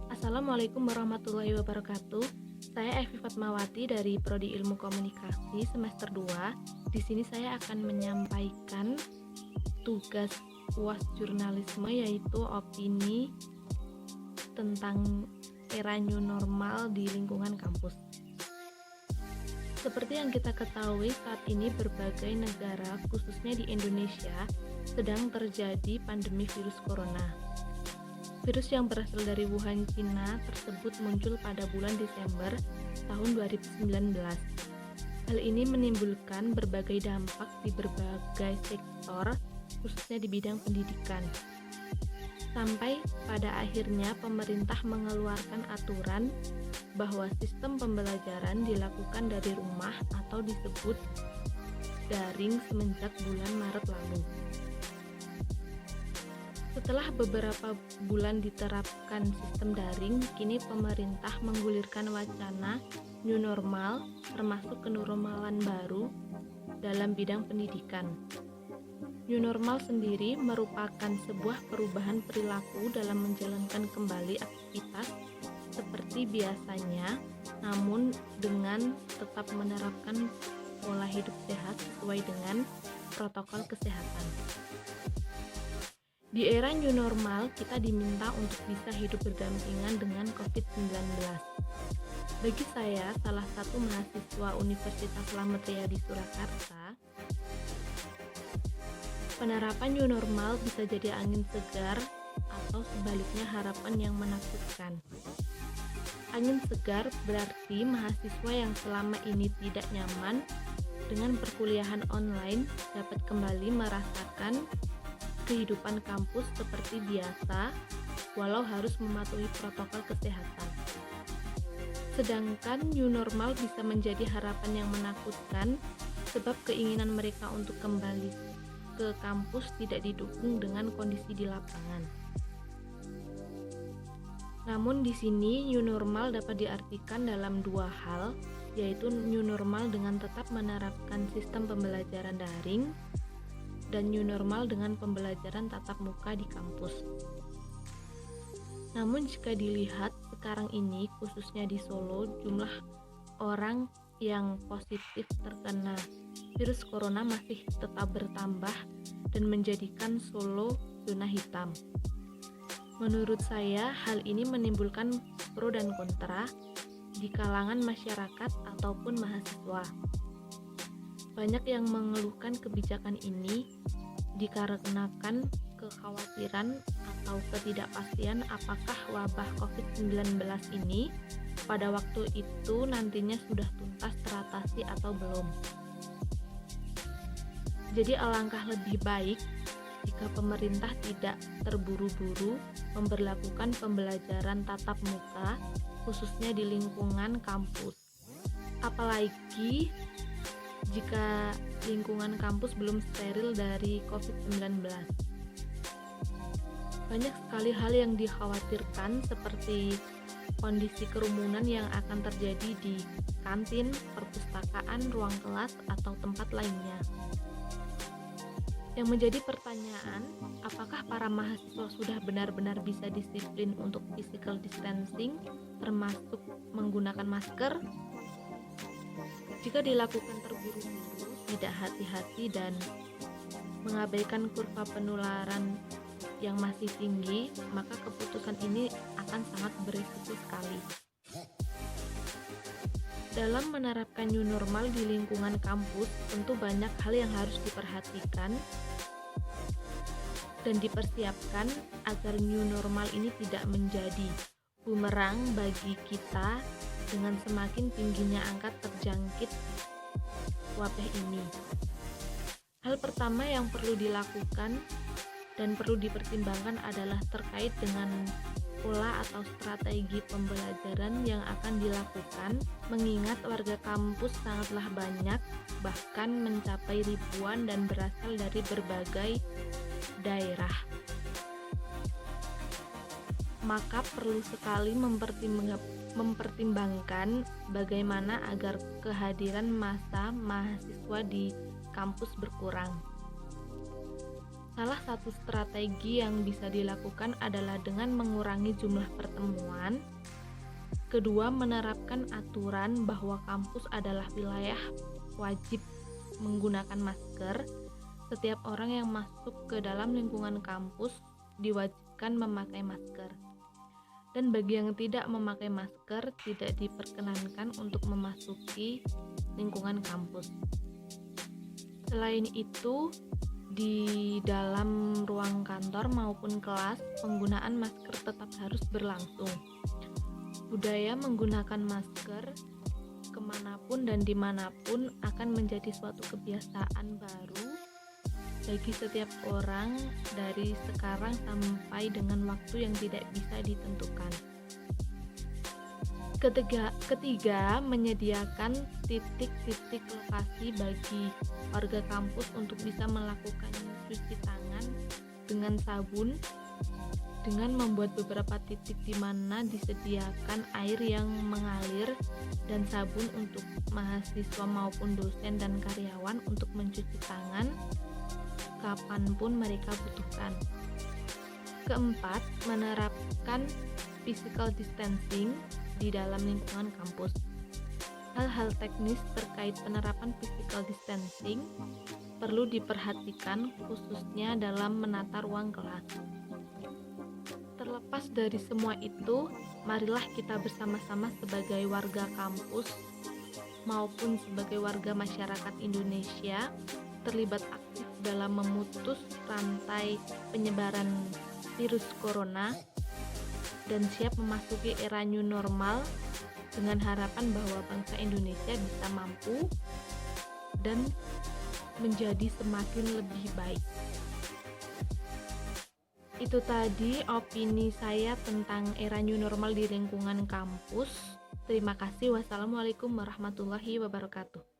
Assalamualaikum warahmatullahi wabarakatuh. Saya Evi Fatmawati dari Prodi Ilmu Komunikasi semester 2. Di sini saya akan menyampaikan tugas UAS jurnalisme, yaitu opini tentang era new normal di lingkungan kampus. Seperti yang kita ketahui, saat ini berbagai negara, khususnya di Indonesia, sedang terjadi pandemi virus corona. Virus yang berasal dari Wuhan, Cina tersebut muncul pada bulan Desember tahun 2019. Hal ini menimbulkan berbagai dampak di berbagai sektor, khususnya di bidang pendidikan. Sampai pada akhirnya pemerintah mengeluarkan aturan bahwa sistem pembelajaran dilakukan dari rumah atau disebut daring semenjak bulan Maret lalu. Setelah beberapa bulan diterapkan sistem daring, kini pemerintah menggulirkan wacana new normal, termasuk kenormalan baru dalam bidang pendidikan. New normal sendiri merupakan sebuah perubahan perilaku dalam menjalankan kembali aktivitas seperti biasanya, namun dengan tetap menerapkan pola hidup sehat sesuai dengan protokol kesehatan. Di era new normal, kita diminta untuk bisa hidup berdampingan dengan COVID-19. Bagi saya, salah satu mahasiswa Universitas Slamet Riyadi Surakarta, penerapan new normal bisa jadi angin segar atau sebaliknya harapan yang menakutkan. Angin segar berarti mahasiswa yang selama ini tidak nyaman dengan perkuliahan online dapat kembali merasakan kehidupan kampus seperti biasa, walau harus mematuhi protokol kesehatan. Sedangkan new normal bisa menjadi harapan yang menakutkan sebab keinginan mereka untuk kembali ke kampus tidak didukung dengan kondisi di lapangan. Namun di sini new normal dapat diartikan dalam dua hal, yaitu new normal dengan tetap menerapkan sistem pembelajaran daring dan new normal dengan pembelajaran tatap muka di kampus. Namun jika dilihat sekarang ini, khususnya di Solo, jumlah orang yang positif terkena virus corona masih tetap bertambah dan menjadikan Solo zona hitam. Menurut saya, hal ini menimbulkan pro dan kontra di kalangan masyarakat ataupun mahasiswa. Banyak yang mengeluhkan kebijakan ini dikarenakan kekhawatiran atau ketidakpastian apakah wabah COVID-19 ini pada waktu itu nantinya sudah tuntas teratasi atau belum. Jadi alangkah lebih baik jika pemerintah tidak terburu-buru memberlakukan pembelajaran tatap muka, khususnya di lingkungan kampus. Apalagi jika lingkungan kampus belum steril dari COVID-19. Banyak sekali hal yang dikhawatirkan seperti kondisi kerumunan yang akan terjadi di kantin, perpustakaan, ruang kelas, atau tempat lainnya. Yang menjadi pertanyaan, apakah para mahasiswa sudah benar-benar bisa disiplin untuk physical distancing, termasuk menggunakan masker? Jika dilakukan terburu-buru, tidak hati-hati dan mengabaikan kurva penularan yang masih tinggi, maka keputusan ini akan sangat berisiko sekali. Dalam menerapkan new normal di lingkungan kampus, tentu banyak hal yang harus diperhatikan dan dipersiapkan agar new normal ini tidak menjadi bumerang bagi kita dengan semakin tingginya angka terjangkit wabah ini. Hal pertama yang perlu dilakukan dan perlu dipertimbangkan adalah terkait dengan pola atau strategi pembelajaran yang akan dilakukan, mengingat warga kampus sangatlah banyak, bahkan mencapai ribuan dan berasal dari berbagai daerah. Maka perlu sekali mempertimbangkan bagaimana agar kehadiran massa mahasiswa di kampus berkurang. Salah satu strategi yang bisa dilakukan adalah dengan mengurangi jumlah pertemuan. Kedua, menerapkan aturan bahwa kampus adalah wilayah wajib menggunakan masker. Setiap orang yang masuk ke dalam lingkungan kampus diwajibkan memakai masker. Dan bagi yang tidak memakai masker, tidak diperkenankan untuk memasuki lingkungan kampus. Selain itu, di dalam ruang kantor maupun kelas, penggunaan masker tetap harus berlangsung. Budaya menggunakan masker kemanapun dan dimanapun akan menjadi suatu kebiasaan baru bagi setiap orang dari sekarang sampai dengan waktu yang tidak bisa ditentukan. Ketiga, menyediakan titik-titik lokasi bagi warga kampus untuk bisa melakukan cuci tangan dengan sabun, dengan membuat beberapa titik di mana disediakan air yang mengalir dan sabun untuk mahasiswa maupun dosen dan karyawan untuk mencuci tangan kapanpun mereka butuhkan. Keempat, menerapkan physical distancing di dalam lingkungan kampus. Hal-hal teknis terkait penerapan physical distancing perlu diperhatikan khususnya dalam menata ruang kelas. Terlepas dari semua itu, marilah kita bersama-sama sebagai warga kampus maupun sebagai warga masyarakat Indonesia terlibat aktif dalam memutus rantai penyebaran virus corona dan siap memasuki era new normal dengan harapan bahwa bangsa Indonesia bisa mampu dan menjadi semakin lebih baik. Itu tadi opini saya tentang era new normal di lingkungan kampus. Terima kasih. Wassalamualaikum warahmatullahi wabarakatuh.